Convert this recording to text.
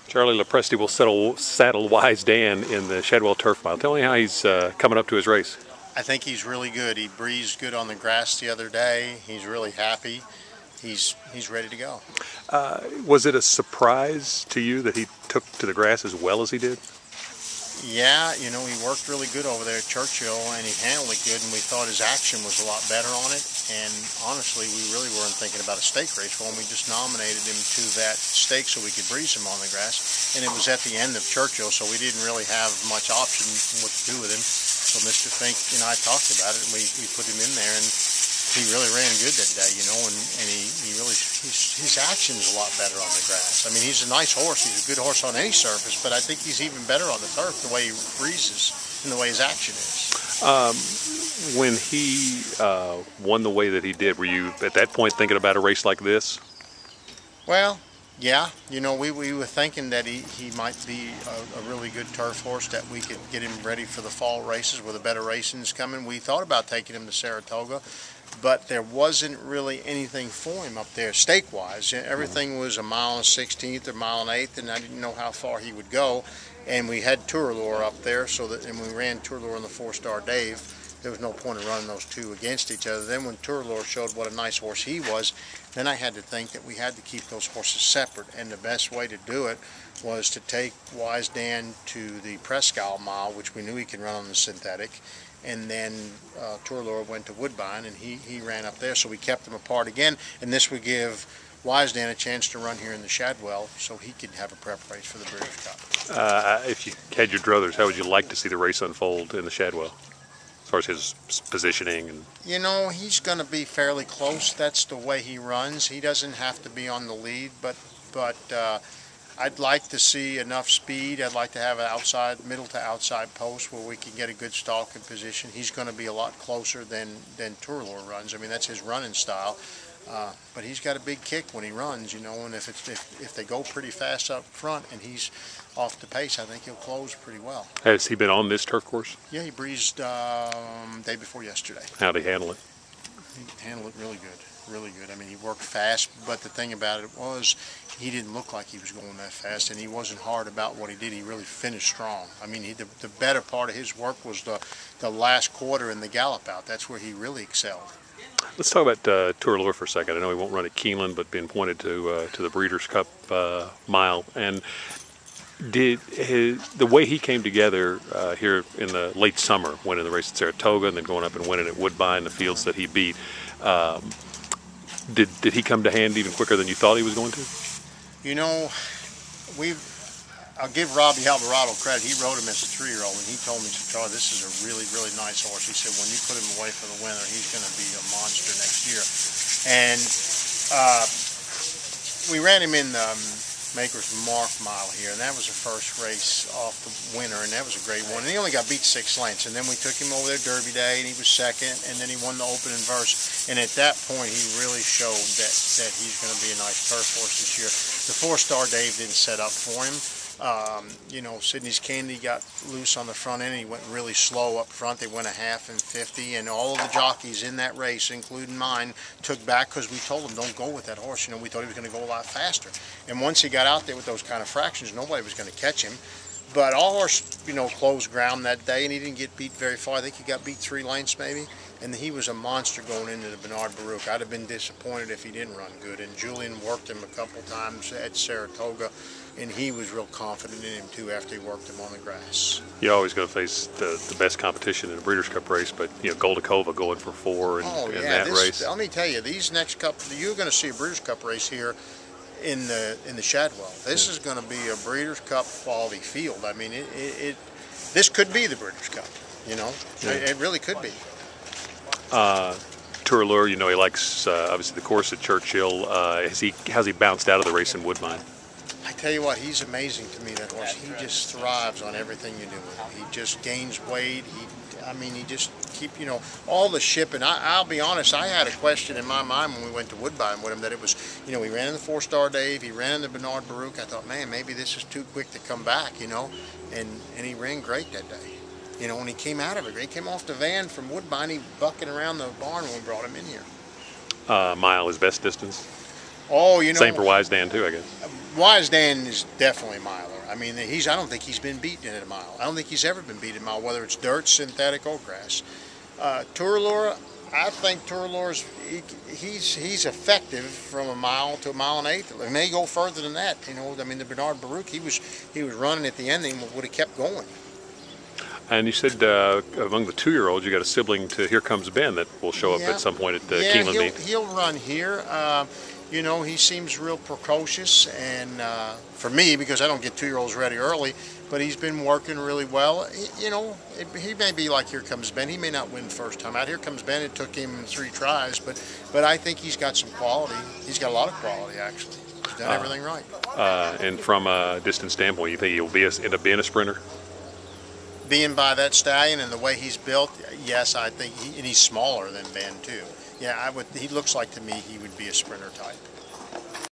Charlie Lopresti will saddle Wise Dan in the Shadwell Turf Mile. Tell me how he's coming up to his race. I think he's really good. He breezed good on the grass the other day. He's really happy. He's ready to go. Was it a surprise to you that he took to the grass as well as he did? Yeah, you know, he worked really good over there at Churchill, and he handled it good, and we thought his action was a lot better on it. And honestly, we really weren't thinking about a stake race for him. We just nominated him to that stake so we could breeze him on the grass. And it was at the end of Churchill, so we didn't really have much option what to do with him. So Mr. Fink and I talked about it, and we put him in there, and he really ran good that day, you know, and he really, his action's a lot better on the grass. I mean, he's a nice horse. He's a good horse on any surface, but I think he's even better on the turf, the way he breezes and the way his action is. When he won the way that he did, were you at that point thinking about a race like this? Well, yeah, you know, we were thinking that he might be a really good turf horse, that we could get him ready for the fall races with the better racing's coming. We thought about taking him to Saratoga, but there wasn't really anything for him up there stake-wise. Everything was a mile and 16th or mile and 8th, and I didn't know how far he would go. And we had Tourlure up there, and we ran Tourlure on the 4-star Dave. There was no point in running those two against each other. Then when Tourlure showed what a nice horse he was, then I had to think that we had to keep those horses separate. And the best way to do it was to take Wise Dan to the Presque Isle Mile, which we knew he could run on the synthetic. And then Tourlure went to Woodbine, and he ran up there. So we kept them apart again. And this would give Wise Dan a chance to run here in the Shadwell, so he could have a prep race for the Breeders' Cup. If you had your druthers, how would you like to see the race unfold in the Shadwell, as far as his positioning? And you know, he's going to be fairly close. That's the way he runs. He doesn't have to be on the lead, but I'd like to see enough speed. I'd like to have an middle to outside post where we can get a good stalking position. He's going to be a lot closer than Tourlure runs. I mean, that's his running style. But he's got a big kick when he runs, you know, and if they go pretty fast up front and he's off the pace, I think he'll close pretty well. Has he been on this turf course? Yeah, he breezed day before yesterday. How'd he handle it? He handled it really good, really good. I mean, he worked fast, but the thing about it was he didn't look like he was going that fast, and he wasn't hard about what he did. He really finished strong. I mean, the better part of his work was the last quarter and the gallop out. That's where he really excelled. Let's talk about Tourlure for a second. I know he won't run at Keeneland, but being pointed to the Breeders' Cup mile. And the way he came together here in the late summer, winning the race at Saratoga and then going up and winning at Woodbine, the fields that he beat, did he come to hand even quicker than you thought he was going to? You know, I'll give Robbie Alvarado credit. He rode him as a 3-year-old, and he told me, Charlie, this is a really, really nice horse. He said, when you put him away for the winter, he's going to be a monster next year. And we ran him in the Maker's Mark Mile here, and that was the first race off the winter, and that was a great one. And he only got beat 6 lengths, and then we took him over there Derby Day, and he was second, and then he won the Open and Verse. And at that point, he really showed that he's going to be a nice turf horse this year. The 4-star Dave didn't set up for him. You know, Sydney's Candy got loose on the front end, and he went really slow up front. They went a half and 50, and all of the jockeys in that race, including mine, took back because we told them, don't go with that horse. You know, we thought he was going to go a lot faster. And once he got out there with those kind of fractions, nobody was going to catch him. But our horse, you know, closed ground that day, and he didn't get beat very far. I think he got beat 3 lengths maybe. And he was a monster going into the Bernard Baruch. I'd have been disappointed if he didn't run good. And Julian worked him a couple times at Saratoga, and he was real confident in him too after he worked him on the grass. You're always going to face the best competition in a Breeders' Cup race, but you know, Goldakova going for 4 in that race. Let me tell you, these next couple, you're going to see a Breeders' Cup race here in the Shadwell. This is going to be a Breeders' Cup quality field. I mean, this could be the Breeders' Cup. You know, it really could be. Tourlure, you know, he likes obviously the course at Churchill. How's he bounced out of the race in Woodbine? I tell you what, he's amazing to me, that horse. He just thrives on everything you do with him. He just gains weight. He just you know, all the shipping. I'll be honest, I had a question in my mind when we went to Woodbine with him, that it was, you know, he ran in the 4-star Dave, he ran in the Bernard Baruch. I thought, man, maybe this is too quick to come back, you know, and he ran great that day. You know, when he came out of it, he came off the van from Woodbine, he bucking around the barn when we brought him in here. Mile, his best distance? Oh, you know, Same for Wise Dan too, I guess. Wise Dan is definitely a miler. I mean, I don't think he's been beaten at a mile. I don't think he's ever been beaten at a mile, whether it's dirt, synthetic, or grass. Tour I think Tourlore's he's effective from a mile to a mile and eighth. It may go further than that. You know, I mean, the Bernard Baruch, he was running at the end and would have kept going. And you said among the 2-year-olds, you got a sibling to Here Comes Ben that will show up at some point at the Keeneland meet. He'll run here. You know, he seems real precocious, and for me, because I don't get 2-year-olds ready early, but he's been working really well. You know, he may be like Here Comes Ben. He may not win first time out. Here Comes Ben, it took him 3 tries, but I think he's got some quality. He's got a lot of quality, actually. He's done everything right. And from a distance standpoint, you think he'll end up being a sprinter? Being by that stallion and the way he's built, yes, I think, and he's smaller than Ben too. Yeah, he looks like to me he would be a sprinter type.